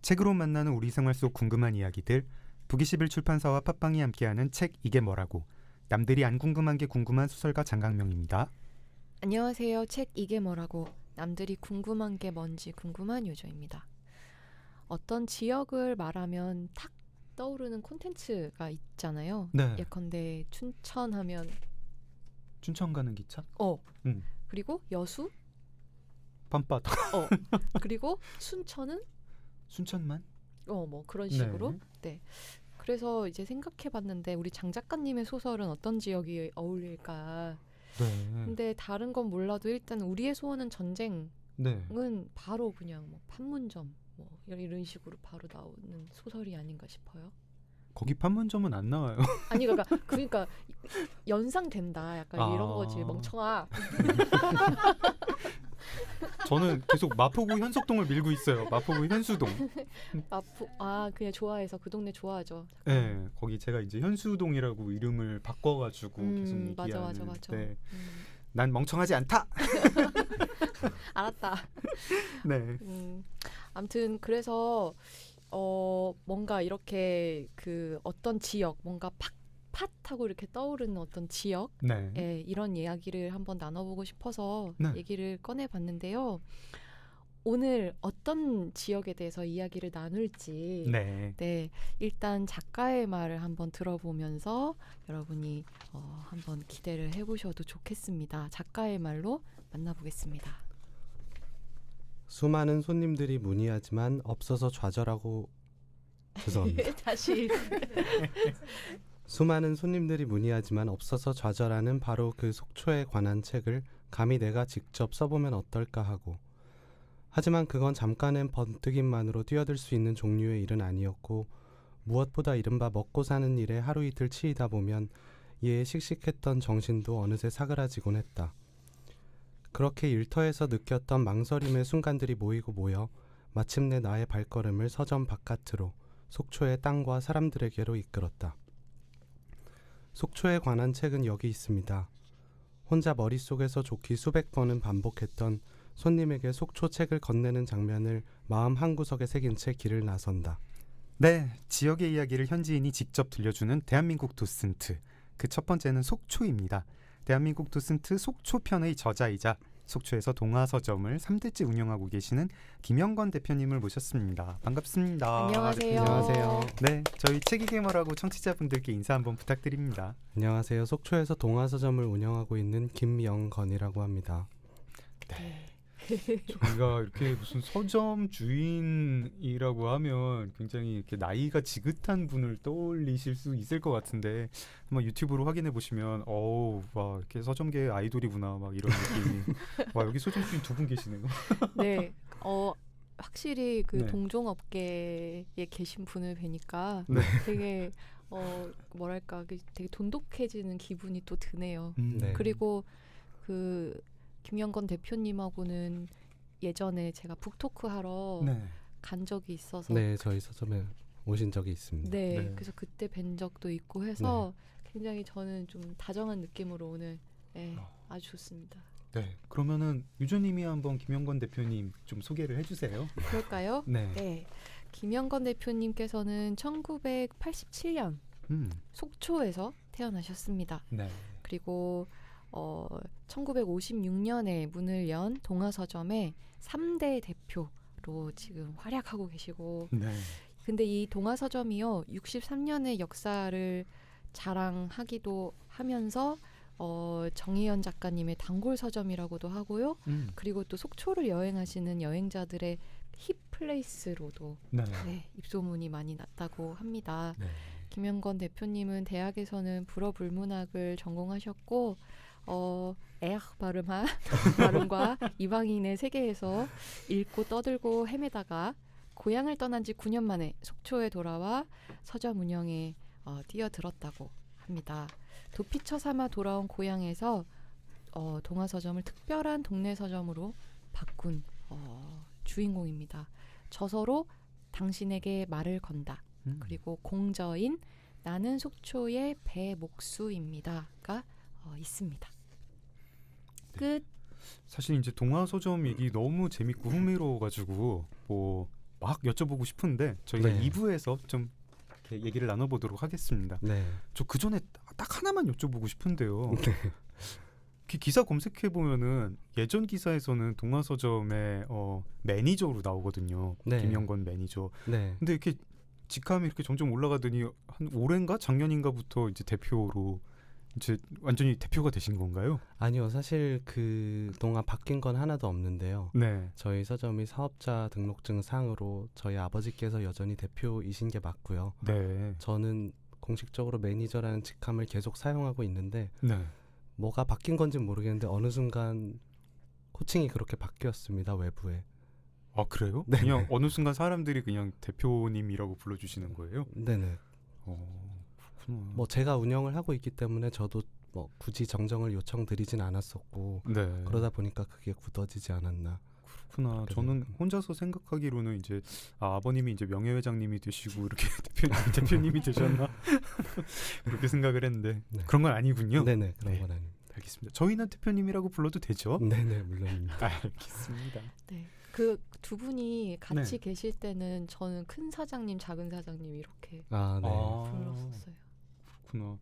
책으로 만나는 우리 생활 속 궁금한 이야기들, 북이시빌 출판사와 팟빵이 함께하는 책 이게 뭐라고, 남들이 안 궁금한 게 궁금한 소설가 장강명입니다. 안녕하세요. 책 이게 뭐라고, 남들이 궁금한 게 뭔지 궁금한 요조입니다. 어떤 지역을 말하면 탁 떠오르는 콘텐츠가 있잖아요. 네. 예컨대 춘천하면 춘천 가는 기차? 그리고 여수 밤바다. 그리고 순천은 순천만? 뭐 그런 식으로. 네. 그래서 이제 생각해봤는데 우리 장 작가님의 소설은 어떤 지역이 어울릴까. 네. 근데 다른 건 몰라도 일단 우리의 소원은 전쟁 네. 은 바로 그냥 뭐 판문점 뭐 이런 식으로 바로 나오는 소설이 아닌가 싶어요. 거기 판문점은 안 나와요. 아니 그러니까 연상된다 약간 이런 거지. 멍청아. 저는 계속 마포구 현석동을 밀고 있어요. 마포구 현수동. 그냥 좋아해서 그 동네 좋아하죠. 네, 거기 제가 이제 현수동이라고 이름을 바꿔가지고 계속 얘기하는. 맞아. 네. 난 멍청하지 않다. 알았다. 네. 아무튼 그래서 뭔가 이렇게 그 어떤 지역 뭔가 팟하고 이렇게 떠오르는 어떤 지역, 네. 이런 이야기를 한번 나눠보고 싶어서 네. 얘기를 꺼내봤는데요. 오늘 어떤 지역에 대해서 이야기를 나눌지 네. 일단 작가의 말을 한번 들어보면서 여러분이 한번 기대를 해보셔도 좋겠습니다. 작가의 말로 만나보겠습니다. 수많은 손님들이 문의하지만 없어서 좌절하고 죄송합니다. 다시 수많은 손님들이 문의하지만 없어서 좌절하는 바로 그 속초에 관한 책을 감히 내가 직접 써보면 어떨까 하고, 하지만 그건 잠깐의 번뜩임만으로 뛰어들 수 있는 종류의 일은 아니었고, 무엇보다 이른바 먹고 사는 일에 하루 이틀 치이다 보면 이에 씩씩했던 정신도 어느새 사그라지곤 했다. 그렇게 일터에서 느꼈던 망설임의 순간들이 모이고 모여 마침내 나의 발걸음을 서점 바깥으로, 속초의 땅과 사람들에게로 이끌었다. 속초에 관한 책은 여기 있습니다. 혼자 머릿속에서 좋기 수백 번은 반복했던 손님에게 속초 책을 건네는 장면을 마음 한구석에 새긴 채 길을 나선다. 네, 지역의 이야기를 현지인이 직접 들려주는 대한민국 도슨트. 그 첫 번째는 속초입니다. 대한민국 도슨트 속초편의 저자이자 속초에서 동화서점을 3대째 운영하고 계시는 김영건 대표님을 모셨습니다. 반갑습니다. 안녕하세요. 안녕하세요. 네, 저희 책 이게 뭐라고 청취자분들께 인사 한번 부탁드립니다. 안녕하세요. 속초에서 동화서점을 운영하고 있는 김영건이라고 합니다. 저희가 이렇게 무슨 서점 주인이라고 하면 굉장히 이렇게 나이가 지긋한 분을 떠올리실 수 있을 것 같은데 한번 유튜브로 확인해 보시면 와 이렇게 서점계 아이돌이구나 막 이런 느낌이. 와, 여기 서점 주인 두 분 계시네요. 네, 확실히 그 네. 동종업계에 계신 분을 뵈니까 네. 되게 뭐랄까 되게 돈독해지는 기분이 또 드네요. 네. 그리고 그 김영건 대표님하고는 예전에 제가 북토크 하러 네. 간 적이 있어서 네, 저희 서점에 오신 적이 있습니다. 네. 그래서 그때 뵌 적도 있고 해서 굉장히 저는 좀 다정한 느낌으로 오늘 아주 좋습니다. 네. 그러면은 유조님이 한번 김영건 대표님 좀 소개를 해주세요. 그럴까요? 네. 김영건 대표님께서는 1987년 속초에서 태어나셨습니다. 네. 그리고 1956년에 문을 연 동화서점의 3대 대표로 지금 활약하고 계시고, 네. 근데 이 동화서점이요 63년의 역사를 자랑하기도 하면서 정희연 작가님의 단골 서점이라고도 하고요. 그리고 또 속초를 여행하시는 여행자들의 힙 플레이스로도 입소문이 많이 났다고 합니다. 네. 김영건 대표님은 대학에서는 불어불문학을 전공하셨고 발음과 이방인의 세계에서 읽고 떠들고 헤매다가 고향을 떠난 지 9년 만에 속초에 돌아와 서점 운영에 뛰어들었다고 합니다. 도피처 삼아 돌아온 고향에서 동화서점을 특별한 동네 서점으로 바꾼 주인공입니다. 저서로 당신에게 말을 건다. 그리고 공저인 나는 속초의 배목수입니다가 있습니다. 끝. 사실 이제 동화 서점 얘기 너무 재밌고 흥미로워가지고 뭐 막 여쭤보고 싶은데 저희가 네. 2부에서 좀 이렇게 얘기를 나눠보도록 하겠습니다. 네. 저 그 전에 딱 하나만 여쭤보고 싶은데요. 네. 기사 검색해 보면은 예전 기사에서는 동화서점의 매니저로 나오거든요. 네. 김영건 매니저. 네. 근데 이렇게 직함이 이렇게 점점 올라가더니 한 올해인가 작년인가부터 이제 대표로 이제 완전히 대표가 되신 건가요? 아니요, 사실 그 동안 바뀐 건 하나도 없는데요. 네. 저희 서점이 사업자 등록증 상으로 저희 아버지께서 여전히 대표이신 게 맞고요. 네. 저는 공식적으로 매니저라는 직함을 계속 사용하고 있는데 네. 뭐가 바뀐 건지는 모르겠는데 어느 순간 호칭이 그렇게 바뀌었습니다, 외부에. 아 그래요? 네. 그냥 어느 순간 사람들이 그냥 대표님이라고 불러주시는 거예요? 네네. 그렇구나. 뭐 제가 운영을 하고 있기 때문에 저도 뭐 굳이 정정을 요청드리진 않았었고 네. 그러다 보니까 그게 굳어지지 않았나. 그렇구나. 그렇게 저는 생각합니다. 혼자서 생각하기로는 이제 아버님이 이제 명예회장님이 되시고 이렇게 대표님이 되셨나 그렇게 생각을 했는데 네. 그런 건 아니군요. 네네, 그런 네. 건 아닙니다. 알겠습니다. 저희는 대표님이라고 불러도 되죠? 네네, 물론입니다. 알겠습니다. 네. 그 두 분이 같이 네. 계실 때는 저는 큰 사장님, 작은 사장님 이렇게 아, 네. 불렀었어요. 그렇구나.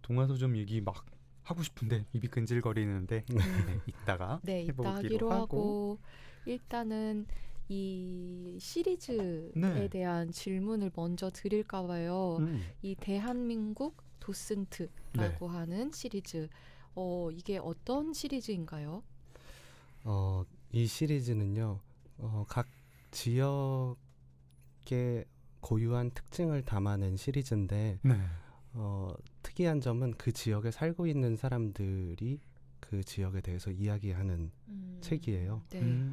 동화서점 얘기 막 하고 싶은데 입이 근질거리는데 네, 이따가 네, 이따 해보기로 하기로 하고. 하고 일단은 이 시리즈에 네. 대한 질문을 먼저 드릴까 봐요. 이 대한민국 도슨트라고 하는 시리즈. 이게 어떤 시리즈인가요? 이 시리즈는요, 각 지역의 고유한 특징을 담아낸 시리즈인데, 네. 특이한 점은 그 지역에 살고 있는 사람들이 그 지역에 대해서 이야기하는 책이에요. 네.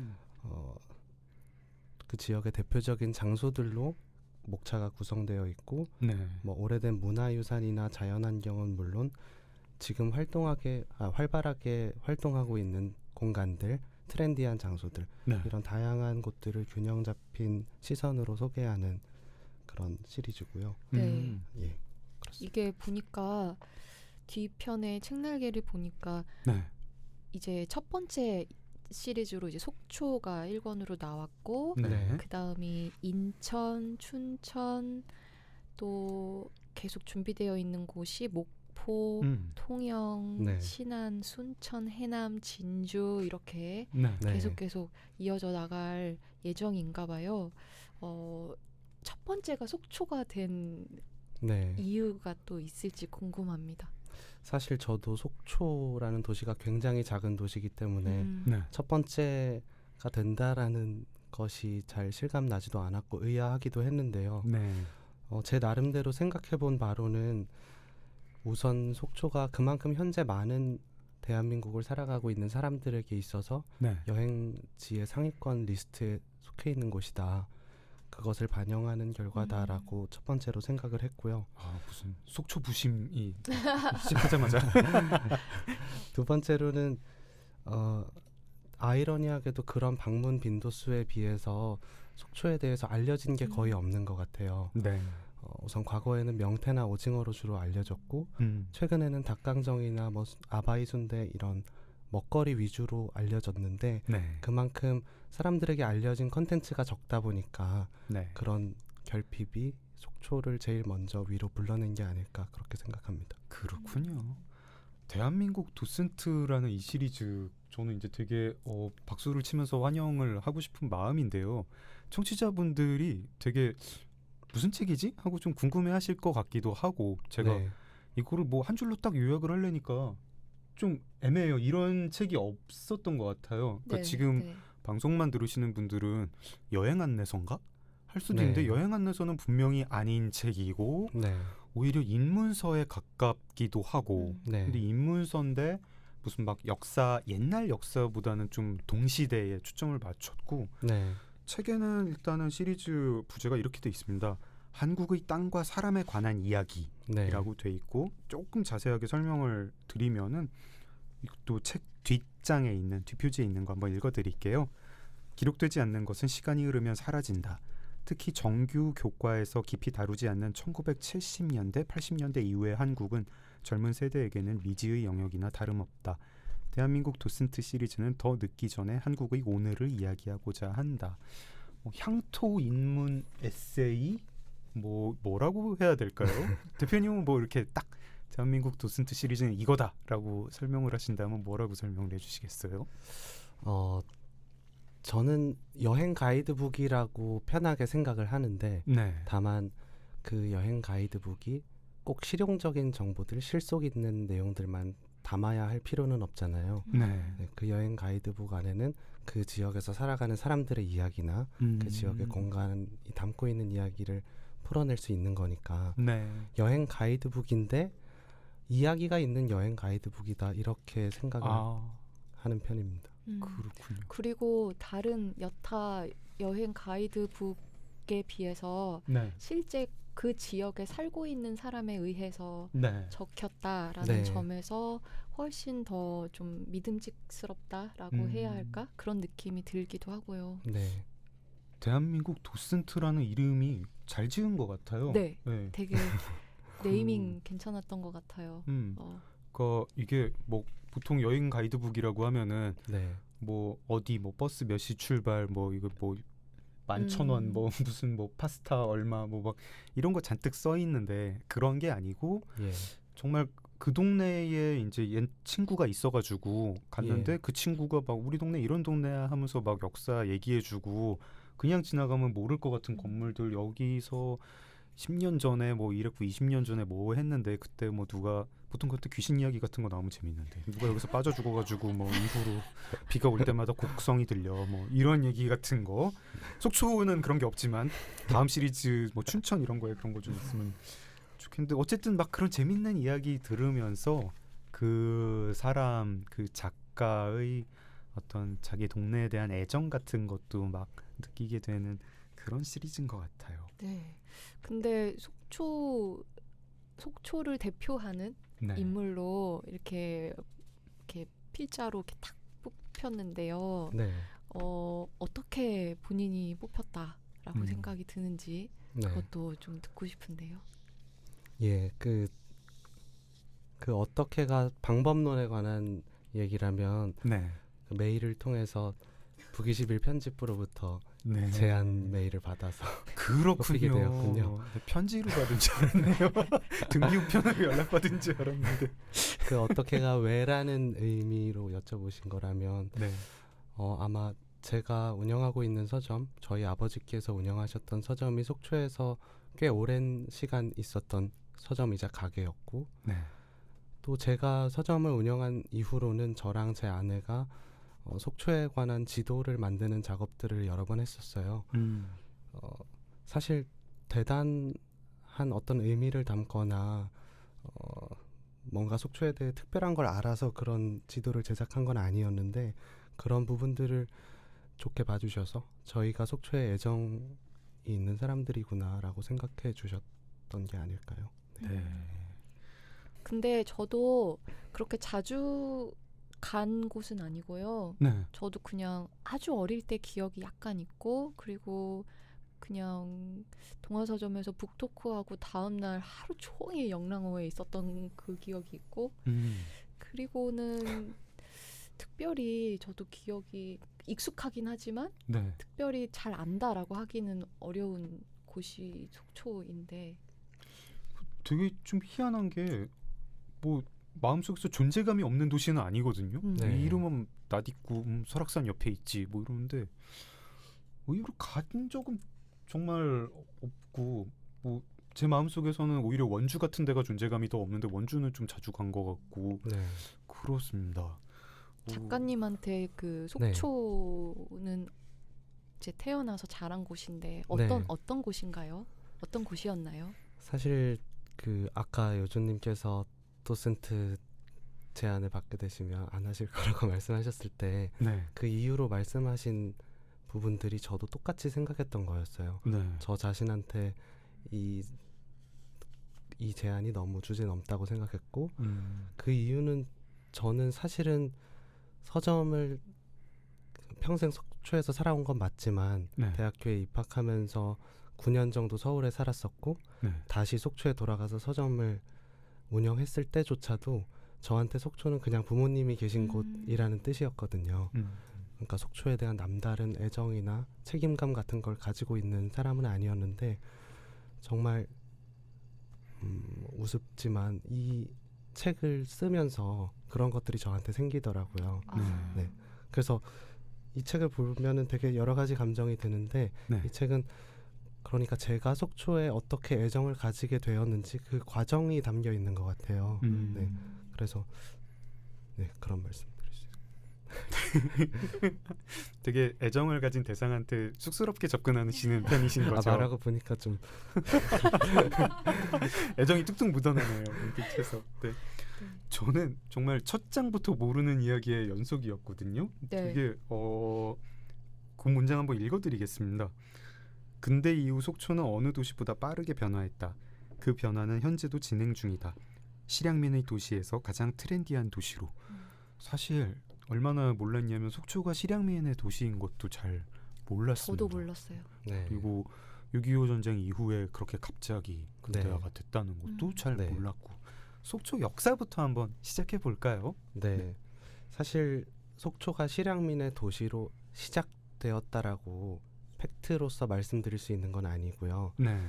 그 지역의 대표적인 장소들로 목차가 구성되어 있고, 네. 뭐 오래된 문화유산이나 자연환경은 물론 지금 활발하게 활동하고 있는 공간들, 트렌디한 장소들, 네. 이런 다양한 곳들을 균형 잡힌 시선으로 소개하는 그런 시리즈고요. 네. 예, 그렇습니다. 이게 보니까 뒤편에 책날개를 보니까 네. 이제 첫 번째 시리즈로 이제 속초가 1권으로 나왔고 네. 그 다음이 인천, 춘천 또 계속 준비되어 있는 곳이 목포, 통영, 네. 신안, 순천, 해남, 진주 이렇게 네. 네. 계속 이어져 나갈 예정인가 봐요. 첫 번째가 속초가 된 네. 이유가 또 있을지 궁금합니다. 사실 저도 속초라는 도시가 굉장히 작은 도시이기 때문에 네. 첫 번째가 된다라는 것이 잘 실감 나지도 않았고 의아하기도 했는데요. 네. 제 나름대로 생각해본 바로는 우선 속초가 그만큼 현재 많은 대한민국을 살아가고 있는 사람들에게 있어서 네. 여행지의 상위권 리스트에 속해 있는 곳이다. 그것을 반영하는 결과다라고 첫 번째로 생각을 했고요. 무슨 속초 부심이 시작하자마자 두 번째로는 아이러니하게도 그런 방문 빈도수에 비해서 속초에 대해서 알려진 게 거의 없는 것 같아요. 네. 우선 과거에는 명태나 오징어로 주로 알려졌고 최근에는 닭강정이나 뭐 아바이 순대 이런 먹거리 위주로 알려졌는데 네. 그만큼 사람들에게 알려진 컨텐츠가 적다 보니까 네. 그런 결핍이 속초를 제일 먼저 위로 불러낸 게 아닐까 그렇게 생각합니다. 그렇군요. 대한민국 도슨트라는 이 시리즈 저는 이제 되게 박수를 치면서 환영을 하고 싶은 마음인데요. 청취자분들이 되게 무슨 책이지? 하고 좀 궁금해하실 것 같기도 하고 제가 네. 이거를 뭐 한 줄로 딱 요약을 하려니까 좀 애매해요. 이런 책이 없었던 것 같아요. 그러니까 지금 방송만 들으시는 분들은 여행 안내서인가? 할 수도 네. 있는데 여행 안내서는 분명히 아닌 책이고 네. 오히려 인문서에 가깝기도 하고 네. 근데 인문서인데 무슨 막 옛날 역사보다는 좀 동시대에 초점을 맞췄고 네. 책에는 일단은 시리즈 부제가 이렇게 돼 있습니다. 한국의 땅과 사람에 관한 이야기라고 네. 돼 있고 조금 자세하게 설명을 드리면은 또 책 뒷장에 있는 뒷표지에 있는 거 한번 읽어드릴게요. 기록되지 않는 것은 시간이 흐르면 사라진다. 특히 정규 교과에서 깊이 다루지 않는 1970년대, 80년대 이후의 한국은 젊은 세대에게는 미지의 영역이나 다름없다. 대한민국 도슨트 시리즈는 더 늦기 전에 한국의 오늘을 이야기하고자 한다. 향토 인문 에세이 뭐라고 해야 될까요? 대표님은 뭐 이렇게 딱 대한민국 도슨트 시리즈는 이거다라고 설명을 하신다면 뭐라고 설명을 해주시겠어요? 저는 여행 가이드북이라고 편하게 생각을 하는데 네. 다만 그 여행 가이드북이 꼭 실용적인 정보들, 실속 있는 내용들만 담아야 할 필요는 없잖아요. 네. 네, 그 여행 가이드북 안에는 그 지역에서 살아가는 사람들의 이야기나 그 지역의 공간이 담고 있는 이야기를 풀어낼 수 있는 거니까 네. 여행 가이드북인데 이야기가 있는 여행 가이드북이다 이렇게 생각을 하는 편입니다. 그렇군요. 그리고 다른 여타 여행 가이드북에 비해서 네. 실제 그 지역에 살고 있는 사람에 의해서 네. 적혔다라는 네. 점에서 훨씬 더 좀 믿음직스럽다라고 해야 할까? 그런 느낌이 들기도 하고요. 네. 대한민국 도슨트라는 이름이 잘 지은 것 같아요. 네, 네. 되게 네이밍 괜찮았던 것 같아요. 그러니까 이게 뭐 보통 여행 가이드북이라고 하면은 네. 뭐 어디 뭐 버스 몇 시 출발 뭐 이거 뭐 11,000원 뭐 무슨 뭐 파스타 얼마 뭐 막 이런 거 잔뜩 써 있는데 그런 게 아니고 예. 정말 그 동네에 이제 옛 친구가 있어가지고 갔는데 예. 그 친구가 막 우리 동네 이런 동네야 하면서 막 역사 얘기해주고 그냥 지나가면 모를 것 같은 건물들 여기서 10년 전에 뭐 이랬고 20년 전에 뭐 했는데 그때 뭐 누가 보통 그때 귀신 이야기 같은 거 나오면 재밌는데 누가 여기서 빠져 죽어가지고 뭐 이후로 비가 올 때마다 곡성이 들려 뭐 이런 얘기 같은 거 속초는 그런 게 없지만 다음 시리즈 뭐 춘천 이런 거에 그런 거 좀 있으면 좋겠는데 어쨌든 막 그런 재밌는 이야기 들으면서 그 사람 그 작가의 어떤 자기 동네에 대한 애정 같은 것도 막 느끼게 되는 그런 시리즈인 것 같아요. 네. 근데 속초를 대표하는 네. 인물로 이렇게 필자로 이렇게 탁 뽑혔는데요. 네. 어떻게 본인이 뽑혔다라고 생각이 드는지 네. 그것도 좀 듣고 싶은데요. 예, 그 어떻게가 방법론에 관한 얘기라면 네. 그 메일을 통해서 북21 편집부로부터 네. 제안 메일을 받아서 뽑히게 그렇군요. 되었군요. 네, 편지로 받은 줄 알았네요. 등기우편으로 연락받은 줄 알았는데. 그 어떻게가 왜라는 의미로 여쭤보신 거라면 네. 아마 제가 운영하고 있는 서점, 저희 아버지께서 운영하셨던 서점이 속초에서 꽤 오랜 시간 있었던 서점이자 가게였고 네. 또 제가 서점을 운영한 이후로는 저랑 제 아내가 속초에 관한 지도를 만드는 작업들을 여러 번 했었어요. 사실 대단한 어떤 의미를 담거나 뭔가 속초에 대해 특별한 걸 알아서 그런 지도를 제작한 건 아니었는데 그런 부분들을 좋게 봐주셔서 저희가 속초에 애정이 있는 사람들이구나라고 생각해 주셨던 게 아닐까요? 네. 근데 저도 그렇게 자주 간 곳은 아니고요. 네. 저도 그냥 아주 어릴 때 기억이 약간 있고 그리고 그냥 동화서점에서 북토크하고 다음날 하루 종일 영랑호에 있었던 그 기억이 있고 그리고는 특별히 저도 기억이 익숙하긴 하지만 네. 특별히 잘 안다라고 하기는 어려운 곳이 속초인데 되게 좀 희한한 게 뭐 마음속에서 존재감이 없는 도시는 아니거든요. 네. 이 이름은 낯익고 설악산 옆에 있지 뭐 이러는데 의외로 간 적은 정말 없고 뭐 제 마음속에서는 오히려 원주 같은 데가 존재감이 더 없는데 원주는 좀 자주 간 것 같고 네. 그렇습니다. 작가님한테 그 네. 속초는 이제 태어나서 자란 곳인데 어떤 곳인가요? 어떤 곳이었나요? 사실 그 아까 요조님께서 도슨트 제안을 받게 되시면 안 하실 거라고 말씀하셨을 때 그 네. 이유로 말씀하신 부분들이 저도 똑같이 생각했던 거였어요. 네. 저 자신한테 이 제안이 너무 주제 넘다고 생각했고 그 이유는 저는 사실은 서점을 평생 속초에서 살아온 건 맞지만 네. 대학교에 입학하면서 9년 정도 서울에 살았었고 네. 다시 속초에 돌아가서 서점을 운영했을 때조차도 저한테 속초는 그냥 부모님이 계신 곳이라는 뜻이었거든요. 그러니까 속초에 대한 남다른 애정이나 책임감 같은 걸 가지고 있는 사람은 아니었는데 정말 우습지만 이 책을 쓰면서 그런 것들이 저한테 생기더라고요. 아, 네. 그래서 이 책을 보면은 되게 여러 가지 감정이 드는데 네. 이 책은 그러니까 제가 속초에 어떻게 애정을 가지게 되었는지 그 과정이 담겨 있는 것 같아요. 네. 그래서 네, 그런 말씀 드릴 수 있어요. 되게 애정을 가진 대상한테 쑥스럽게 접근하시는 편이신 거죠. 말하고 보니까 좀 애정이 뚝뚝 묻어나네요. 눈빛에서. 네. 저는 정말 첫 장부터 모르는 이야기의 연속이었거든요. 네. 되게 그 문장 한번 읽어드리겠습니다. 근대 이후 속초는 어느 도시보다 빠르게 변화했다. 그 변화는 현재도 진행 중이다. 실향민의 도시에서 가장 트렌디한 도시로. 사실 얼마나 몰랐냐면 속초가 실향민의 도시인 것도 잘 몰랐습니다. 저도 몰랐어요. 네. 그리고 6.25 전쟁 이후에 그렇게 갑자기 근대화가 됐다는 것도 잘 네. 몰랐고. 속초 역사부터 한번 시작해 볼까요? 네. 사실 속초가 실향민의 도시로 시작되었다라고 팩트로서 말씀드릴 수 있는 건 아니고요. 네.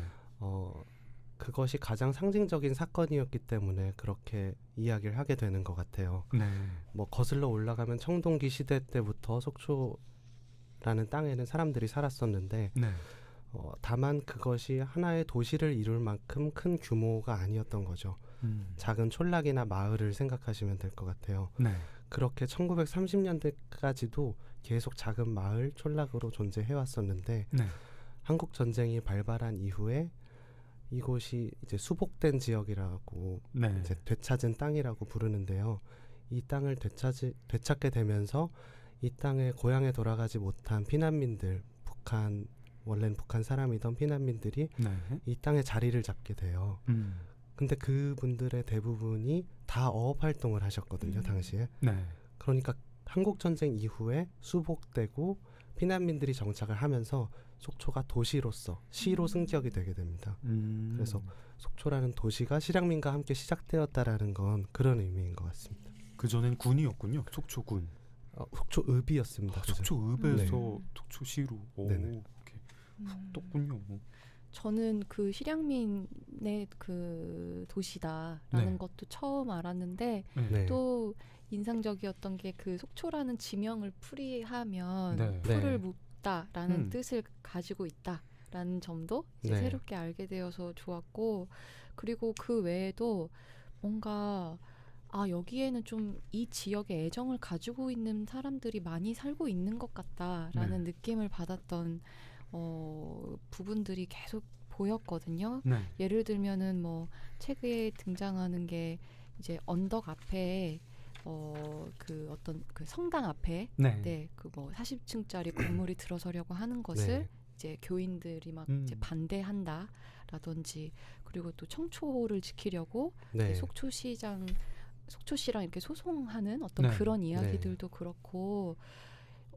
그것이 가장 상징적인 사건이었기 때문에 그렇게 이야기를 하게 되는 것 같아요. 네. 뭐 거슬러 올라가면 청동기 시대 때부터 속초라는 땅에는 사람들이 살았었는데 네. 다만 그것이 하나의 도시를 이룰 만큼 큰 규모가 아니었던 거죠. 작은 촌락이나 마을을 생각하시면 될 것 같아요. 네. 그렇게 1930년대까지도 계속 작은 마을, 촌락으로 존재해왔었는데 네. 한국 전쟁이 발발한 이후에 이곳이 이제 수복된 지역이라고 네. 이제 되찾은 땅이라고 부르는데요. 이 땅을 되찾게 되면서 이 땅에 고향에 돌아가지 못한 피난민들, 원래는 북한 사람이던 피난민들이 네. 이 땅에 자리를 잡게 돼요. 근데 그분들의 대부분이 다 어업 활동을 하셨거든요, 당시에. 네. 그러니까 한국 전쟁 이후에 수복되고 피난민들이 정착을 하면서 속초가 도시로서 시로 승격이 되게 됩니다. 그래서 속초라는 도시가 실향민과 함께 시작되었다라는 건 그런 의미인 것 같습니다. 그 전엔 군이었군요. 속초군. 속초읍이었습니다. 그죠? 속초읍에서 속초시로. 오, 네네. 이렇게 떴군요. 저는 그 실향민의 그 도시다라는 네. 것도 처음 알았는데 네. 또 인상적이었던 게 그 속초라는 지명을 풀이하면 네. 풀을 묻다라는 음. 뜻을 가지고 있다라는 점도 이제 네. 새롭게 알게 되어서 좋았고, 그리고 그 외에도 뭔가 여기에는 좀 이 지역에 애정을 가지고 있는 사람들이 많이 살고 있는 것 같다라는 네. 느낌을 받았던 부분들이 계속 보였거든요. 네. 예를 들면은 뭐 책에 등장하는 게 이제 언덕 앞에 그 어떤 그 성당 앞에 네. 그 뭐 40층짜리 건물이 들어서려고 하는 것을 네. 이제 교인들이 막 이제 반대한다라든지, 그리고 또 청초를 지키려고 네. 속초시랑 이렇게 소송하는 어떤 네. 그런 이야기들도 그렇고,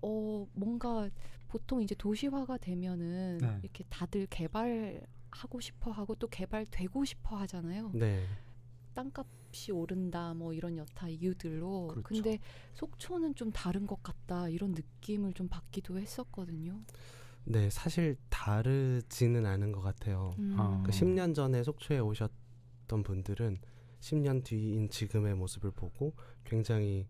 뭔가 보통 이제 도시화가 되면은 네. 이렇게 다들 개발하고 싶어 하고 또 개발되고 싶어 하잖아요. 네. 땅값이 오른다 뭐 이런 여타 이유들로. 그렇죠. 근데 속초는 좀 다른 것 같다 이런 느낌을 좀 받기도 했었거든요. 네, 사실 다르지는 않은 것 같아요. 아. 그 10년 전에 속초에 오셨던 분들은 10년 뒤인 지금의 모습을 보고 굉장히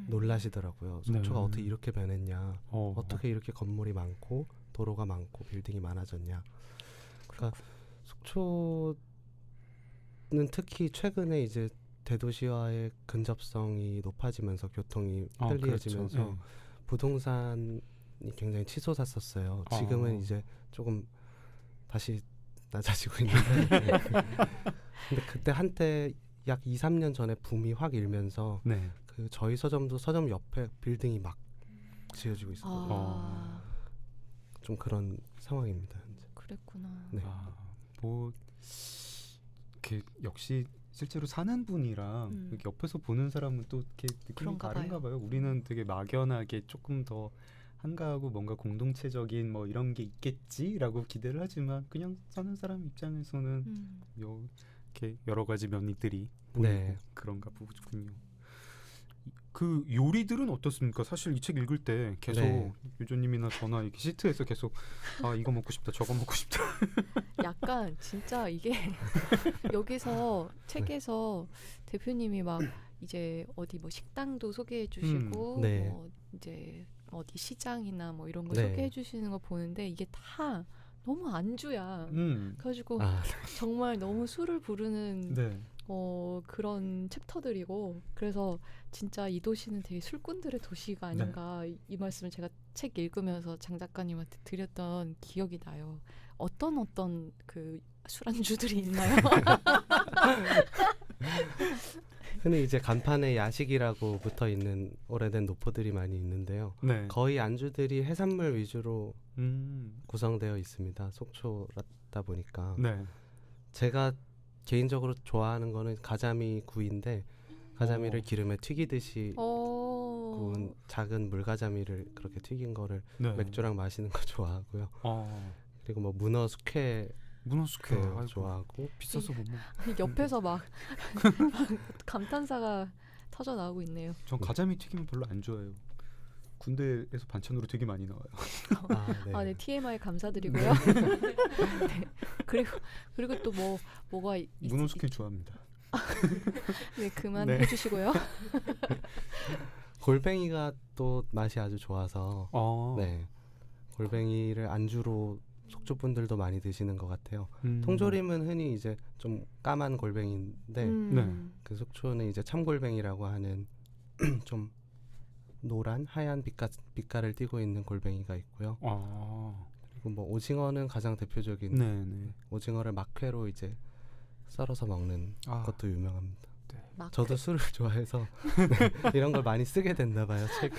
놀라시더라고요. 속초가 네. 어떻게 이렇게 변했냐, 어떻게 이렇게 건물이 많고 도로가 많고 빌딩이 많아졌냐. 그러니까 속초는 특히 최근에 이제 대도시와의 근접성이 높아지면서 교통이 편리해지면서 그렇죠. 네. 부동산이 굉장히 치솟았었어요. 지금은 이제 조금 다시 낮아지고 있는데 근데 그때 한때 약 2, 3년 전에 붐이 확 일면서 네. 그 저희 서점도 서점 옆에 빌딩이 막 지어지고 있었거든요. 좀 그런 상황입니다. 현재. 그랬구나. 네. 뭐 이렇게 역시 실제로 사는 분이랑 이렇게 옆에서 보는 사람은 또 이렇게 느낌이 그런가 다른가 봐요. 우리는 되게 막연하게 조금 더 한가하고 뭔가 공동체적인 뭐 이런 게 있겠지라고 기대를 하지만 그냥 사는 사람 입장에서는 이렇게 여러 가지 면들이 보이고 네. 그런가 보군요. 그 요리들은 어떻습니까? 사실 이 책 읽을 때 계속 네. 유조님이나 저나 이렇게 시트에서 계속 아 이거 먹고 싶다 저거 먹고 싶다. 약간 진짜 이게 여기서 책에서 대표님이 막 이제 어디 뭐 식당도 소개해 주시고 네. 뭐 이제 어디 시장이나 뭐 이런 거 네. 소개해 주시는 거 보는데 이게 다 너무 안주야. 그래가지고 아, 정말 너무 술을 부르는 네. 그런 챕터들이고 그래서 진짜 이 도시는 되게 술꾼들의 도시가 아닌가 이 말씀을 제가 책 읽으면서 장 작가님한테 드렸던 기억이 나요. 어떤 그 술안주들이 있나요? 흔히 이제 간판에 야식이라고 붙어 있는 오래된 노포들이 많이 있는데요. 네. 거의 안주들이 해산물 위주로 음. 구성되어 있습니다. 속초다 보니까. 네. 제가 개인적으로 좋아하는 거는 가자미 구이인데 가자미를 기름에 튀기듯이 구운 작은 물가자미를 그렇게 튀긴 거를 네. 맥주랑 마시는 거 좋아하고요. 그리고 뭐 문어 숙회 문어 숙회 아이고, 좋아하고. 비싸서 못 먹어. 옆에서 막 감탄사가 터져 나오고 있네요. 전 가자미 튀김은 별로 안 좋아해요. 군대에서 반찬으로 되게 많이 나와요. 아, 네, TMI 감사드리고요. 네. 그리고 또 뭐가 문어 숙회 좋아합니다. 네, 그만 네. 해주시고요. 골뱅이가 또 맛이 아주 좋아서 네, 골뱅이를 안주로 속초 분들도 많이 드시는 것 같아요. 통조림은 흔히 이제 좀 까만 골뱅이인데 네. 그 속초는 이제 참골뱅이라고 하는 좀 노란 하얀 빛깔을 띠고 있는 골뱅이가 있고요. 그리고 뭐 오징어는 가장 대표적인 네네. 오징어를 막회로 이제 썰어서 먹는 것도 유명합니다. 네. 저도 술을 좋아해서 네, 이런 걸 많이 쓰게 됐나 봐요, 책에.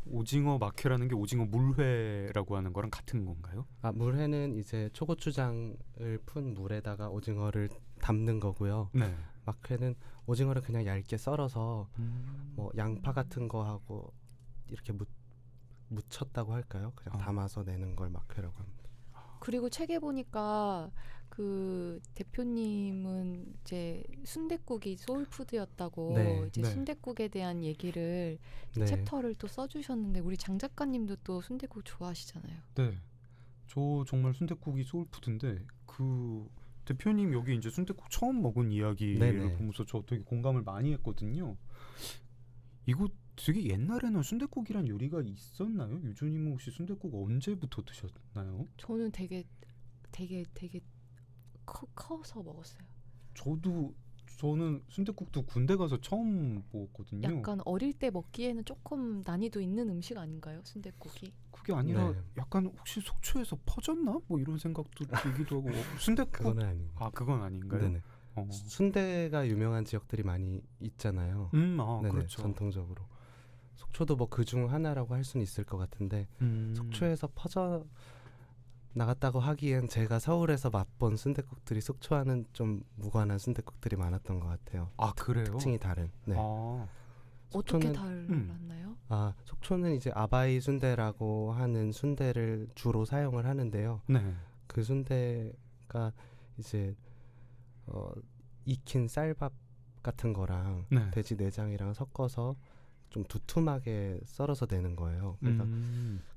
오징어 막회라는 게 오징어 물회라고 하는 거랑 같은 건가요? 아, 물회는 이제 초고추장을 푼 물에다가 오징어를 담는 거고요. 네. 막회는 오징어를 그냥 얇게 썰어서 뭐 양파 같은 거 하고 이렇게 묻혔다고 할까요? 그냥 담아서 내는 걸 막회라고 합니다. 그리고 책에 보니까 그 대표님은 이제 순댓국이 소울푸드였다고 네, 이제 네. 순댓국에 대한 얘기를 네. 챕터를 또 써주셨는데 우리 장 작가님도 또 순댓국 좋아하시잖아요. 네. 저 정말 순댓국이 소울푸드인데 그 대표님 여기 이제 순댓국 처음 먹은 이야기를 네네. 보면서 저 되게 공감을 많이 했거든요. 이거 되게 옛날에는 순댓국이란 요리가 있었나요? 유주님은 혹시 순댓국 언제부터 드셨나요? 저는 되게 커서 먹었어요. 저는 순댓국도 군대 가서 처음 먹었거든요. 약간 어릴 때 먹기에는 조금 난이도 있는 음식 아닌가요? 순댓국이? 그게 아니라 네. 약간 혹시 속초에서 퍼졌나? 뭐 이런 생각도 들기도 하고 순댓국 그건 아니고. 그건 아닌가요? 네네. 어. 순대가 유명한 지역들이 많이 있잖아요. 네네, 그렇죠. 전통적으로. 속초도 뭐 그중 하나라고 할 수는 있을 것 같은데 속초에서 퍼져 나갔다고 하기엔 제가 서울에서 맛본 순댓국들이 속초와는 좀 무관한 순댓국들이 많았던 것 같아요. 그래요? 특징이 다른. 네. 어떻게 속초는- 달랐나요? 속초는 이제 아바이 순대라고 하는 순대를 주로 사용을 하는데요. 네. 그 순대가 이제 익힌 쌀밥 같은 거랑 네. 돼지 내장이랑 섞어서 좀 두툼하게 썰어서 내는 거예요. 그러니까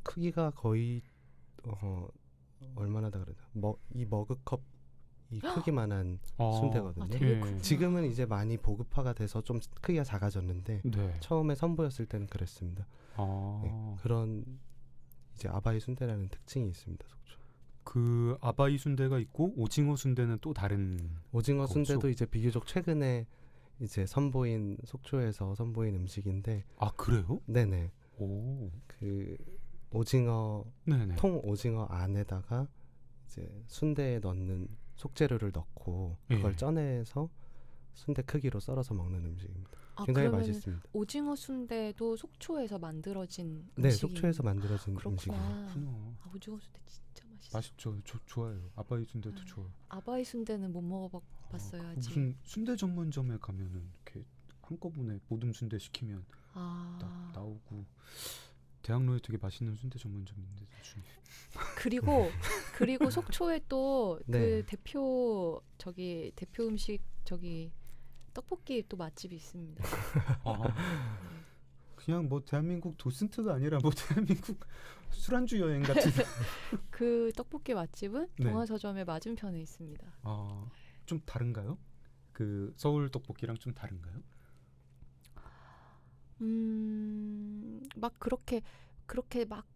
크기가 거의 얼마나 다 그러나 이 머그컵 이 크기만한 순대거든요. 되게 예. 크구나. 지금은 이제 많이 보급화가 돼서 좀 크기가 작아졌는데 네. 처음에 선보였을 때는 그랬습니다. 네, 그런 이제 아바이 순대라는 특징이 있습니다. 속초. 그 아바이 순대가 있고 오징어 순대는 또 다른. 오징어 거죠? 순대도 이제 비교적 최근에 이제 속초에서 선보인 음식인데. 그래요? 네네. 오. 그 오징어 네네. 통 오징어 안에다가 이제 순대에 넣는 속재료를 넣고 그걸 예. 쪄내서 순대 크기로 썰어서 먹는 음식입니다. 굉장히 그러면은 맛있습니다. 오징어 순대도 속초에서 만들어진 네, 음식이 속초에서 만들어진 음식이에요. 그렇구나. 오징어 순대 진짜 맛있어. 맛있죠. 좋아요. 아바이 순대도 좋아요. 아바이 순대는 못 먹어봤어요 아직. 무슨 순대 전문점에 가면은 이렇게 한꺼번에 모듬 순대 시키면 딱 나오고 대학로에 되게 맛있는 순대 전문점인데 나중에. 그리고 속초에 또 그 네. 대표 음식 떡볶이 또 맛집이 있습니다. 그냥 뭐 대한민국 도슨트가 아니라 뭐 대한민국 술안주 여행 같은. 그 떡볶이 맛집은 네. 동화서점의 맞은편에 있습니다. 좀 다른가요? 그 서울 떡볶이랑 좀 다른가요? 막 그렇게 막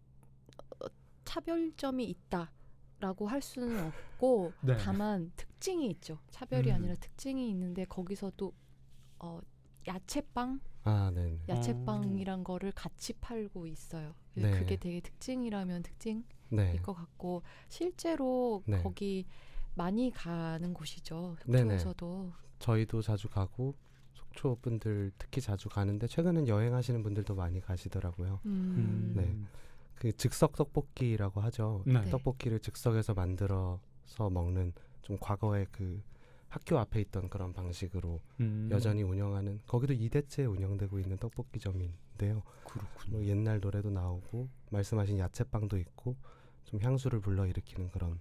차별점이 있다라고 할 수는 없고 네. 다만 특징이 있죠. 차별이 음. 아니라 특징이 있는데 거기서도 야채빵, 아, 네. 야채빵이란 거를 같이 팔고 있어요. 네. 그게 되게 특징이라면 특징일 네. 것 같고 실제로 네. 거기 많이 가는 곳이죠. 네네. 속초에서도. 저희도 자주 가고 속초 분들 특히 자주 가는데 최근엔 여행하시는 분들도 많이 가시더라고요. 네. 그 즉석 떡볶이라고 하죠. 네. 네. 떡볶이를 즉석에서 만들어서 먹는 좀 과거에 그 학교 앞에 있던 그런 방식으로 여전히 운영하는 거기도 2대째 운영되고 있는 떡볶이점인데요. 그렇군요. 뭐 옛날 노래도 나오고 말씀하신 야채빵도 있고 좀 향수를 불러일으키는 그런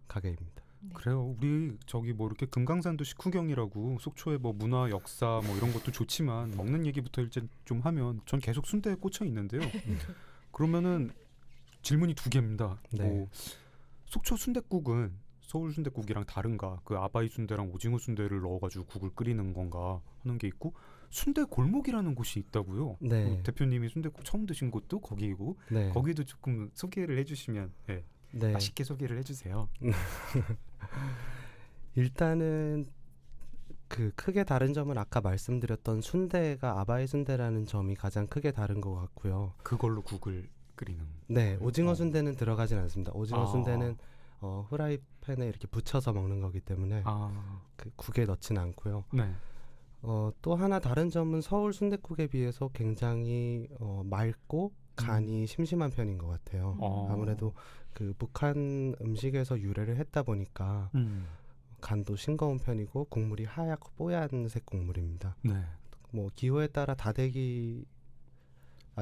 가게입니다. 네. 그래요. 우리 저기 뭐 이렇게 금강산도 식후경이라고 속초의 뭐 문화, 역사 뭐 이런 것도 좋지만 먹는 얘기부터 이제 좀 하면 전 계속 순대에 꽂혀 있는데요. 그러면은 질문이 두 개입니다. 네. 뭐 속초 순댓국은 서울 순댓국이랑 다른가? 그 아바이 순대랑 오징어 순대를 넣어가지고 국을 끓이는 건가 하는 게 있고 순대 골목이라는 곳이 있다고요. 네. 대표님이 순댓국 처음 드신 곳도 거기이고 네. 거기도 조금 소개를 해주시면 네. 네. 맛있게 소개를 해주세요. 일단은 그 크게 다른 점은 아까 말씀드렸던 순대가 아바이 순대라는 점이 가장 크게 다른 것 같고요. 그걸로 국을 끓이는. 네, 오징어 순대는 들어가진 않습니다. 오징어 아. 순대는 후라이팬에 이렇게 붙여서 먹는 거기 때문에 그 국에 넣진 않고요. 네. 또 하나 다른 점은 서울 순댓국에 비해서 굉장히 맑고 간이 심심한 편인 것 같아요. 아무래도 그 북한 음식에서 유래를 했다 보니까 간도 싱거운 편이고 국물이 하얗고 뽀얀색 국물입니다. 네. 뭐 기호에 따라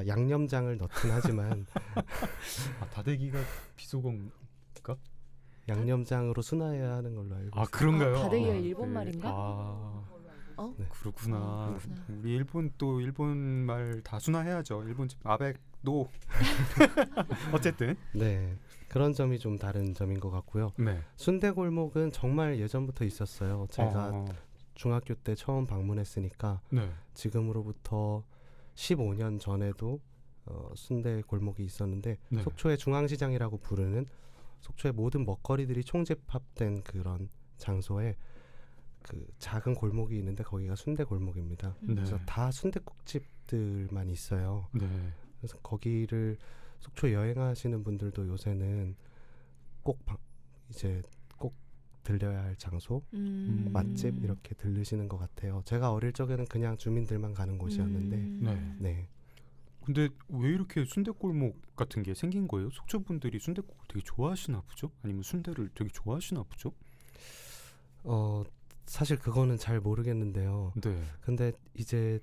양념장을 넣긴 하지만 다대기가 비속어. 양념장으로 순화해야 하는 걸로 알고 있습니다. 그런가요? 다대기가 네. 일본 말인가? 네. 그렇구나. 그렇구나. 우리 일본 말 다 순화해야죠. 일본 집 아베노. 어쨌든. 네, 그런 점이 좀 다른 점인 것 같고요. 네. 순대골목은 정말 예전부터 있었어요. 제가 중학교 때 처음 방문했으니까 네. 지금으로부터 15년 전에도 순대 골목이 있었는데 네. 속초의 중앙시장이라고 부르는 속초의 모든 먹거리들이 총집합된 그런 장소에 그 작은 골목이 있는데 거기가 순대 골목입니다. 네. 그래서 다 순댓국집들만 있어요. 네. 그래서 거기를 속초 여행하시는 분들도 요새는 꼭 들려야 할 장소, 맛집 이렇게 들르시는 것 같아요. 제가 어릴 적에는 그냥 주민들만 가는 곳이었는데, 네. 네. 근데 왜 이렇게 순댓골목 같은 게 생긴 거예요? 속초 분들이 순댓국을 되게 좋아하시나 보죠? 아니면 순대를 되게 좋아하시나 보죠? 사실 그거는 잘 모르겠는데요. 네. 근데 이제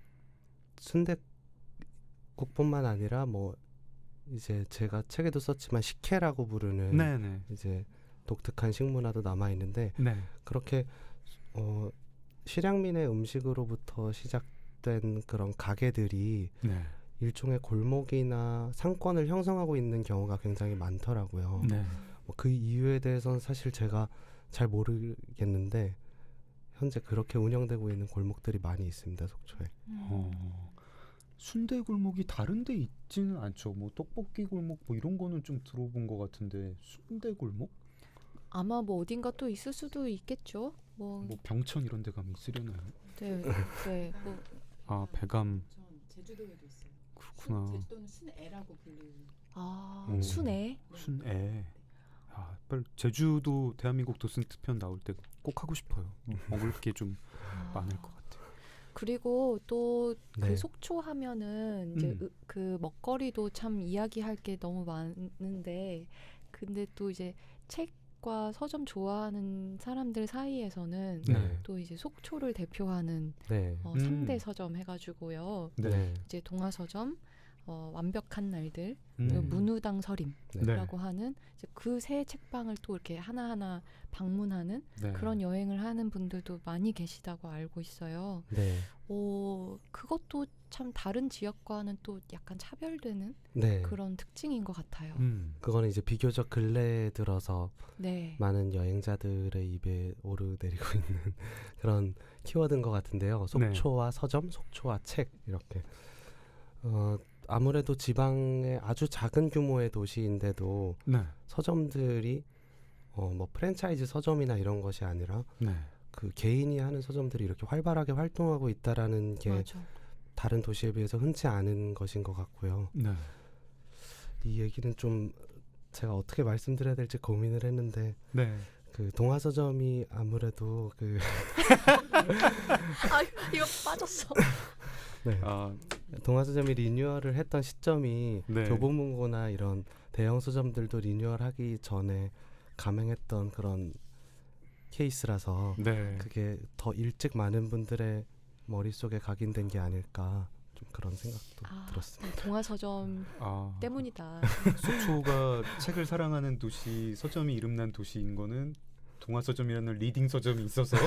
순댓국뿐만 아니라 뭐 이제 제가 책에도 썼지만 식혜라고 부르는 네네. 이제 독특한 식문화도 남아 있는데 네. 그렇게 실향민의 음식으로부터 시작된 그런 가게들이 네. 일종의 골목이나 상권을 형성하고 있는 경우가 굉장히 많더라고요. 네. 그 이유에 대해서는 사실 제가 잘 모르겠는데 현재 그렇게 운영되고 있는 골목들이 많이 있습니다, 속초에. 순대 골목이 다른 데 있지는 않죠. 뭐 떡볶이 골목 뭐 이런 거는 좀 들어본 것 같은데 순대 골목? 아마 뭐 어딘가 또 있을 수도 있겠죠. 뭐 병천 이런 데 가면 있으려나요? 네, 네. 뭐 배감. 제주도에도 있어요. 그렇구나. 제주도는 순애라고 불리는. 순애. 순애. 빨리 제주도 대한민국 도슨트 편 나올 때 꼭 하고 싶어요. 먹을 게 좀 많을 것 같아요. 그리고 또 그 네. 속초 하면은 이제 그 먹거리도 참 이야기할 게 너무 많은데 근데 또 이제 책과 서점 좋아하는 사람들 사이에서는 네. 또 이제 속초를 대표하는 네. 3대 서점 해가지고요. 네. 이제 동화서점, 완벽한 날들, 음. 문우당 서림이라고 네. 하는 이제 그 새 책방을 또 이렇게 하나하나 방문하는 네. 그런 여행을 하는 분들도 많이 계시다고 알고 있어요. 네. 그것도 참 다른 지역과는 또 약간 차별되는 네. 그런 특징인 것 같아요. 그거는 이제 비교적 근래에 들어서 네. 많은 여행자들의 입에 오르내리고 있는 그런 키워드인 것 같은데요. 속초와 서점, 속초와 책 이렇게 아무래도 지방의 아주 작은 규모의 도시인데도 네. 서점들이 뭐 프랜차이즈 서점이나 이런 것이 아니라 네. 그 개인이 하는 서점들이 이렇게 활발하게 활동하고 있다라는 게 맞아. 다른 도시에 비해서 흔치 않은 것인 것 같고요. 네. 이 얘기는 좀 제가 어떻게 말씀드려야 될지 고민을 했는데 네. 그 동화서점이 아무래도 그 이거 빠졌어. 네. 아, 동화서점이 리뉴얼을 했던 시점이 네. 교보문고나 이런 대형 서점들도 리뉴얼하기 전에 감행했던 그런 케이스라서 네. 그게 더 일찍 많은 분들의 머릿속에 각인된 게 아닐까 좀 그런 생각도 들었습니다. 네, 동화서점 때문이다. 속초가 책을 사랑하는 도시, 서점이 이름난 도시인 거는 동화서점이라는 리딩 서점이 있어서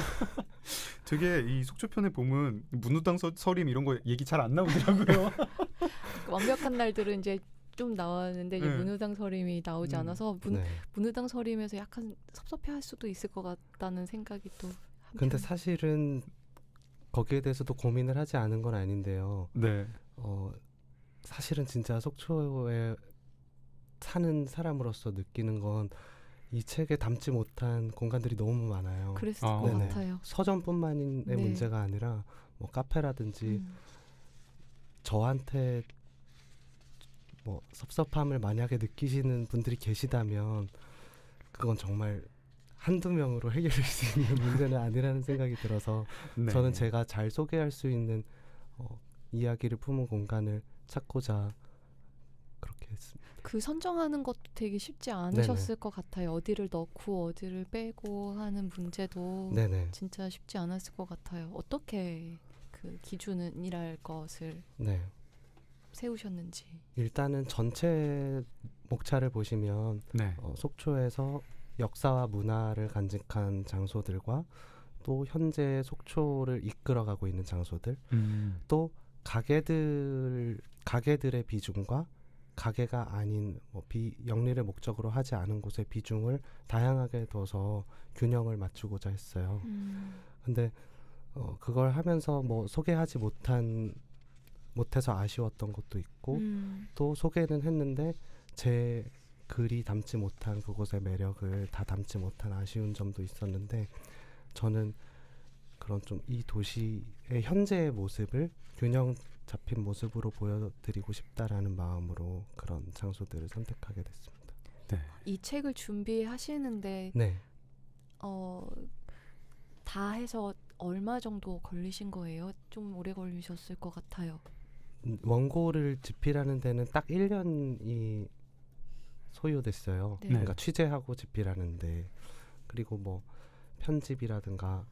되게 이 속초편에 보면 문우당 서림 이런 거 얘기 잘 안 나오더라고요. 완벽한 날들은 이제 좀 나왔는데 이제 네. 문우당 서림이 나오지 않아서 네. 문우당 서림에서 약간 섭섭해할 수도 있을 것 같다는 생각이 또 근데 한편. 사실은 거기에 대해서도 고민을 하지 않은 건 아닌데요. 네. 사실은 진짜 속초에 사는 사람으로서 느끼는 건 이 책에 담지 못한 공간들이 너무 많아요. 그랬을 것 네네. 같아요. 서점뿐만의 네. 문제가 아니라 뭐 카페라든지 저한테 뭐 섭섭함을 만약에 느끼시는 분들이 계시다면 그건 정말 한두 명으로 해결될 수 있는 문제는 아니라는 생각이 들어서 네. 저는 제가 잘 소개할 수 있는 이야기를 품은 공간을 찾고자 그렇게 했습니다. 그 선정하는 것도 되게 쉽지 않으셨을 것 같아요. 어디를 넣고 어디를 빼고 하는 문제도 네네. 진짜 쉽지 않았을 것 같아요. 어떻게 그 기준이랄 것을 네. 세우셨는지. 일단은 전체 목차를 보시면 네. 속초에서 역사와 문화를 간직한 장소들과 또 현재 속초를 이끌어가고 있는 장소들, 또 가게들의 비중과 가게가 아닌 뭐 비영리를 목적으로 하지 않은 곳의 비중을 다양하게 둬서 균형을 맞추고자 했어요. 근데 그걸 하면서 뭐 소개하지 못해서 아쉬웠던 것도 있고 또 소개는 했는데 제 글이 담지 못한 그곳의 매력을 다 담지 못한 아쉬운 점도 있었는데 저는 그런 좀 이 도시의 현재의 모습을 균형 잡힌 모습으로 보여드리고 싶다라는 마음으로 그런 장소들을 선택하게 됐습니다. 네. 이 책을 준비하시는데 네. 다 해서 얼마 정도 걸리신 거예요? 좀 오래 걸리셨을 것 같아요. 원고를 집필하는 데는 딱 1년이 소요됐어요. 네. 그러니까 취재하고 집필하는데 그리고 뭐 편집이라든가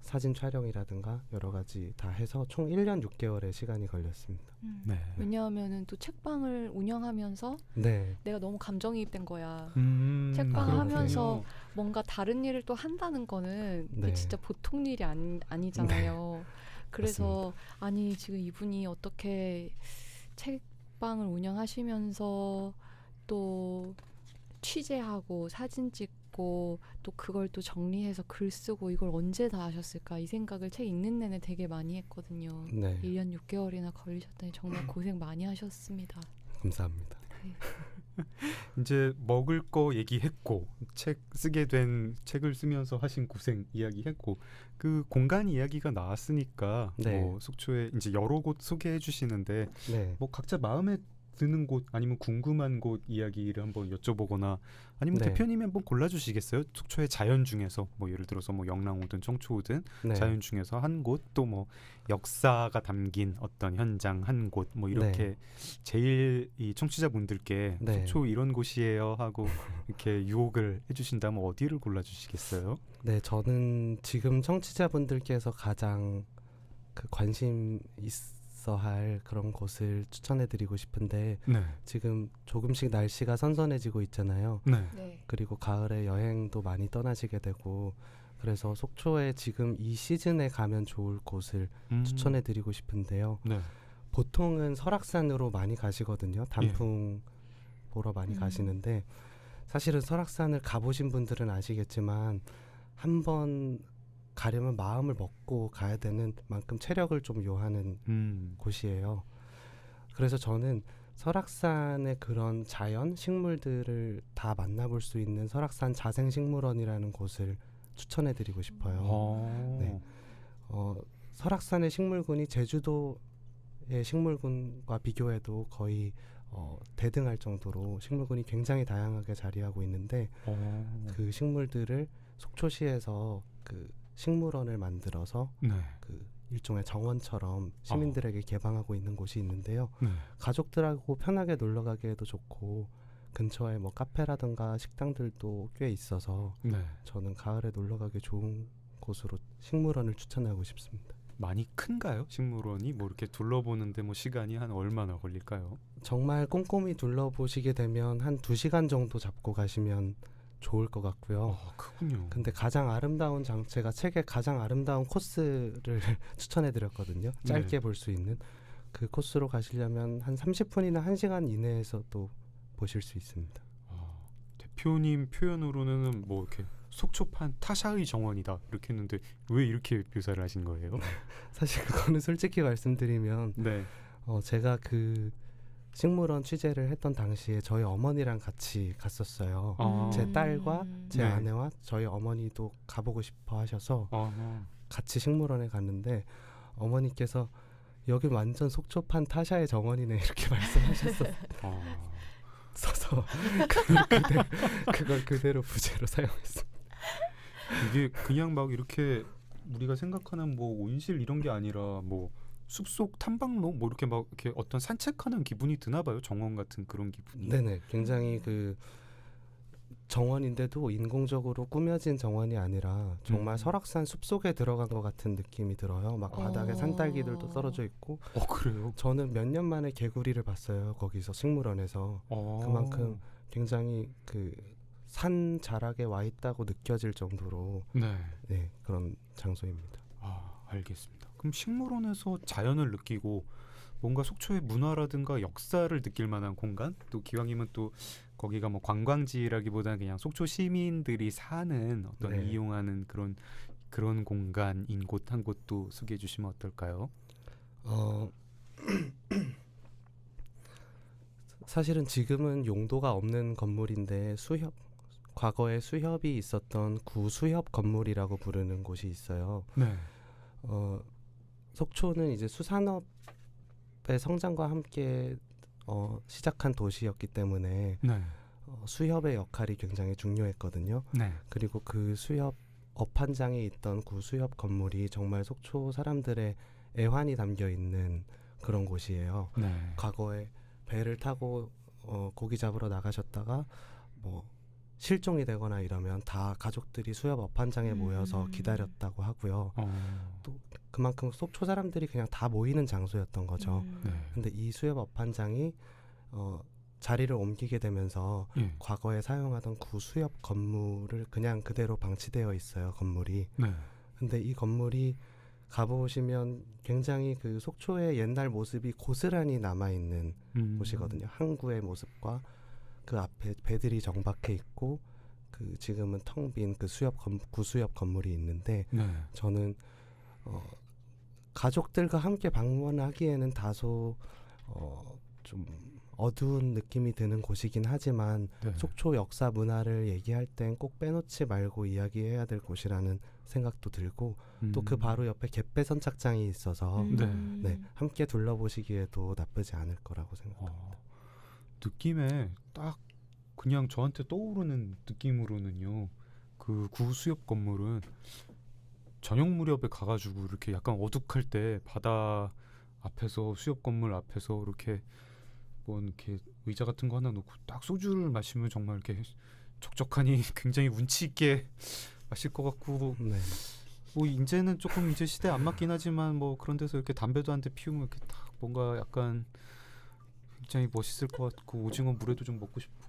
사진 촬영이라든가 여러 가지 다 해서 총 1년 6개월의 시간이 걸렸습니다. 네. 왜냐하면은 또 책방을 운영하면서 네. 내가 너무 감정이입된 거야. 책방 책방 하면서 뭔가 다른 일을 또 한다는 거는 네. 그게 진짜 보통 일이 아니잖아요. 그래서 아니 지금 이분이 어떻게 책방을 운영하시면서 또 취재하고 사진 찍고 또 그걸 또 정리해서 글 쓰고 이걸 언제 다 하셨을까 이 생각을 책 읽는 내내 되게 많이 했거든요. 네. 1년 6개월이나 걸리셨다니 정말 고생 많이 하셨습니다. 감사합니다. 네. 이제 먹을 거 얘기했고 책 쓰게 된 책을 쓰면서 하신 고생 이야기했고 그 공간 이야기가 나왔으니까 네. 뭐 속초에 이제 여러 곳 소개해 주시는데 네. 뭐 각자 마음에 드는 곳 아니면 궁금한 곳 이야기를 한번 여쭤보거나 아니면 네. 대표님이 한번 골라주시겠어요? 속초의 자연 중에서 뭐 예를 들어서 뭐 영랑오든 청초오든 네. 자연 중에서 한 곳 또 뭐 역사가 담긴 어떤 현장 한 곳 뭐 이렇게 네. 제일 이 청취자분들께 네. 속초 이런 곳이에요 하고 이렇게 유혹을 해주신다면 어디를 골라주시겠어요? 네, 저는 지금 청취자분들께서 가장 그 관심 있어 할 그런 곳을 추천해드리고 싶은데 네. 지금 조금씩 날씨가 선선해지고 있잖아요. 네. 네. 그리고 가을에 여행도 많이 떠나시게 되고 그래서 속초에 지금 이 시즌에 가면 좋을 곳을 추천해드리고 싶은데요. 네. 보통은 설악산으로 많이 가시거든요. 단풍 보러 많이 가시는데 사실은 설악산을 가보신 분들은 아시겠지만 한번 가려면 마음을 먹고 가야 되는 만큼 체력을 좀 요하는 곳이에요. 그래서 저는 설악산의 그런 자연, 식물들을 다 만나볼 수 있는 설악산 자생식물원이라는 곳을 추천해드리고 싶어요. 네. 설악산의 식물군이 제주도의 식물군과 비교해도 거의 대등할 정도로 식물군이 굉장히 다양하게 자리하고 있는데 그 식물들을 속초시에서 그 식물원을 만들어서 네. 그 일종의 정원처럼 시민들에게 개방하고 있는 곳이 있는데요. 네. 가족들하고 편하게 놀러 가기에도 좋고 근처에 뭐 카페라든가 식당들도 꽤 있어서 네. 저는 가을에 놀러 가기 좋은 곳으로 식물원을 추천하고 싶습니다. 많이 큰가요? 식물원이 뭐 이렇게 둘러보는데 뭐 시간이 한 얼마나 걸릴까요? 정말 꼼꼼히 둘러보시게 되면 한 2시간 정도 잡고 가시면 좋을 것 같고요. 크군요. 근데 가장 아름다운 제가 책에 가장 아름다운 코스를 추천해 드렸거든요. 짧게 볼 수 있는 그 코스로 가시려면 한 30분이나 1시간 이내에서도 보실 수 있습니다. 대표님 표현으로는 뭐 이렇게 속초판 타샤의 정원이다 이렇게 했는데 왜 이렇게 묘사를 하신 거예요? 사실 그거는 솔직히 말씀드리면 네. 제가 그 식물원 취재를 했던 당시에 저희 어머니랑 같이 갔었어요. 제 딸과 제 네. 아내와 저희 어머니도 가보고 싶어 하셔서 같이 식물원에 갔는데 어머니께서 여기 완전 속초판 타샤의 정원이네 이렇게 말씀하셨어서 그걸 그대로 부제로 사용했습니다. 이게 그냥 막 이렇게 우리가 생각하는 뭐 온실 이런 게 아니라 뭐 숲속 탐방로 뭐 이렇게 막 이렇게 어떤 산책하는 기분이 드나 봐요. 정원 같은 그런 기분이. 네네, 굉장히 그 정원인데도 인공적으로 꾸며진 정원이 아니라 정말 설악산 숲속에 들어간 것 같은 느낌이 들어요. 막 바닥에 산딸기들도 떨어져 있고. 그래요? 저는 몇 년 만에 개구리를 봤어요. 거기서 식물원에서. 그만큼 굉장히 그 산 자락에 와 있다고 느껴질 정도로 네, 그런 장소입니다. 알겠습니다. 그럼 식물원에서 자연을 느끼고 뭔가 속초의 문화라든가 역사를 느낄 만한 공간, 또 기왕이면 또 거기가 뭐 관광지라기보다는 그냥 속초 시민들이 사는 어떤 네. 이용하는 그런 공간인 곳 한 곳도 소개해 주시면 어떨까요? 사실은 지금은 용도가 없는 건물인데 과거에 수협이 있었던 구수협 건물이라고 부르는 곳이 있어요. 네. 속초는 이제 수산업의 성장과 함께 시작한 도시였기 때문에 네. 수협의 역할이 굉장히 중요했거든요. 네. 그리고 그 수협 업한장에 있던 구수협 건물이 정말 속초 사람들의 애환이 담겨 있는 그런 곳이에요. 네. 과거에 배를 타고 고기 잡으러 나가셨다가 뭐 실종이 되거나 이러면 다 가족들이 수협 업한장에 모여서 기다렸다고 하고요. 또 그만큼 속초 사람들이 그냥 다 모이는 장소였던 거죠. 근데 이 수협 업한장이 자리를 옮기게 되면서 과거에 사용하던 구수협 건물을 그냥 그대로 방치되어 있어요. 건물이. 근데 이 건물이 가보시면 굉장히 그 속초의 옛날 모습이 고스란히 남아있는 곳이거든요. 항구의 모습과 그 앞에 배들이 정박해 있고 그 지금은 텅 빈 그 구수협 건물이 있는데 저는 가족들과 함께 방문하기에는 다소 좀 어두운 느낌이 드는 곳이긴 하지만 속초 역사 문화를 얘기할 땐 꼭 빼놓지 말고 이야기해야 될 곳이라는 생각도 들고 또 그 바로 옆에 갯배 선착장이 있어서 네, 함께 둘러보시기에도 나쁘지 않을 거라고 생각합니다. 느낌에 딱 그냥 저한테 떠오르는 느낌으로는요. 그 구수협 건물은 저녁 무렵에 가가지고 이렇게 약간 어둑할 때 바다 앞에서 수협 건물 앞에서 이렇게 뭐 이렇게 의자 같은 거 하나 놓고 딱 소주를 마시면 정말 이렇게 촉촉하니 굉장히 운치 있게 마실 것 같고 뭐 이제는 조금 이제 시대에 안 맞긴 하지만 뭐 그런 데서 이렇게 담배도 한 대 피우면 이렇게 딱 뭔가 약간 굉장히 멋있을 것 같고 오징어 물회도 좀 먹고 싶고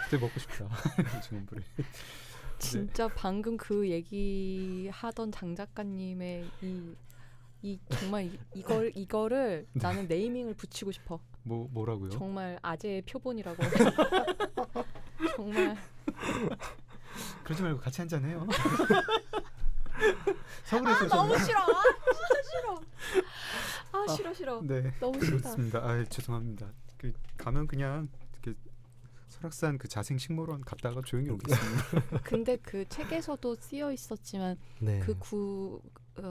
그때 먹고 싶다. 오징어 물회. 진짜 방금 그 얘기하던 장 작가님의 이 정말 이거를 네. 나는 네이밍을 붙이고 싶어. 뭐라고요? 정말 아재의 표본이라고. 정말 그러지 말고 같이 한잔 해요. 서울에서 너무 오셨나요? 싫어. 싫어. 네. 너무 싫다. 그렇습니다. 죄송합니다. 가면 그냥 이렇게 설악산 그 자생식물원 갔다가 조용히 오겠습니다. 근데 그 책에서도 쓰여 있었지만 네. 그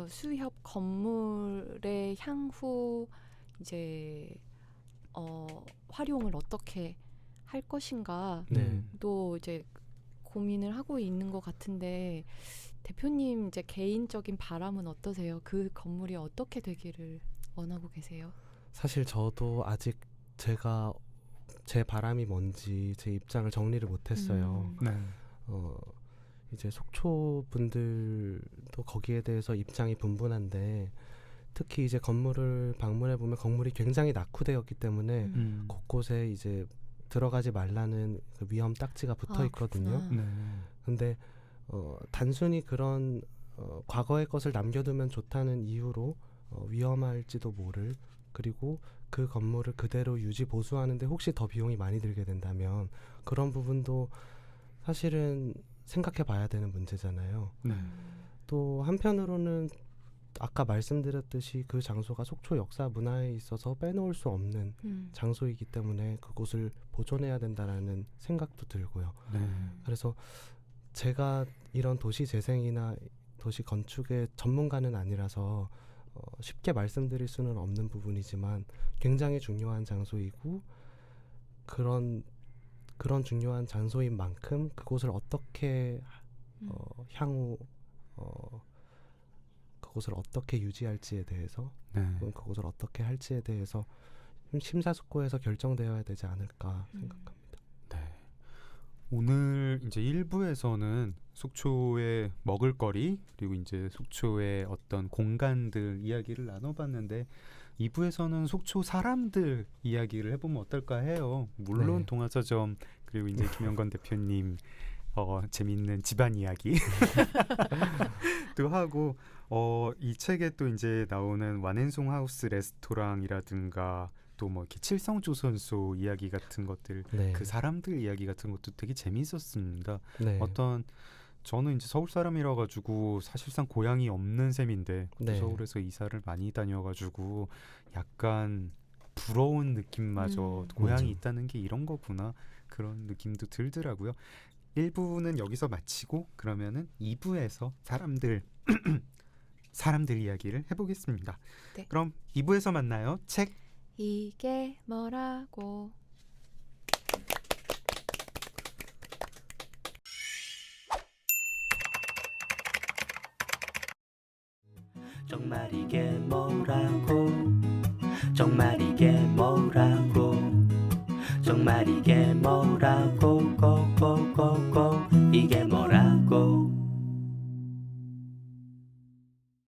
수협 건물의 향후 이제 활용을 어떻게 할 것인가 네. 또 이제 고민을 하고 있는 것 같은데 대표님 이제 개인적인 바람은 어떠세요? 그 건물이 어떻게 되기를 원하고 계세요? 사실 저도 아직 제가 제 바람이 뭔지 제 입장을 정리를 못했어요. 음. 네. 이제 속초 분들도 거기에 대해서 입장이 분분한데 특히 이제 건물을 방문해 보면 건물이 굉장히 낙후되었기 때문에 곳곳에 이제 들어가지 말라는 그 위험 딱지가 붙어 있거든요. 그렇구나. 네. 근데 단순히 그런 과거의 것을 남겨두면 좋다는 이유로 위험할지도 모를 그리고 그 건물을 그대로 유지 보수하는데 혹시 더 비용이 많이 들게 된다면 그런 부분도 사실은 생각해 봐야 되는 문제잖아요. 네. 또 한편으로는 아까 말씀드렸듯이 그 장소가 속초 역사 문화에 있어서 빼놓을 수 없는 장소이기 때문에 그곳을 보존해야 된다라는 생각도 들고요. 네. 그래서 제가 이런 도시 재생이나 도시 건축의 전문가는 아니라서 쉽게 말씀드릴 수는 없는 부분이지만 굉장히 중요한 장소이고 그런 중요한 장소인 만큼 그곳을 어떻게 향후 그곳을 어떻게 유지할지에 대해서 네. 혹은 그곳을 어떻게 할지에 대해서 좀 심사숙고해서 결정되어야 되지 않을까 생각합니다. 네. 오늘 이제 1부에서는 속초의 먹을거리 그리고 이제 속초의 어떤 공간들 이야기를 나눠봤는데 2부에서는 속초 사람들 이야기를 해보면 어떨까 해요. 물론 네. 동화서점 그리고 이제 김영건 대표님 재밌는 집안 이야기 또 하고 이 책에 또 이제 나오는 완앤송 하우스 레스토랑이라든가 또 뭐 이렇게 칠성조선소 이야기 같은 것들 네. 그 사람들 이야기 같은 것도 되게 재미있었습니다. 네. 저는 이제 서울 사람이라 가지고 사실상 고향이 없는 셈인데 또 네. 서울에서 이사를 많이 다녀가지고 약간 부러운 느낌마저 고향이 맞아. 있다는 게 이런 거구나 그런 느낌도 들더라고요. 1부는 여기서 마치고 그러면은 2부에서 사람들 이야기를 해보겠습니다. 네. 그럼 2부에서 만나요. 책 이게 뭐라고 정말 이게 뭐라고 정말 이게 뭐라고 정말 이게 뭐라고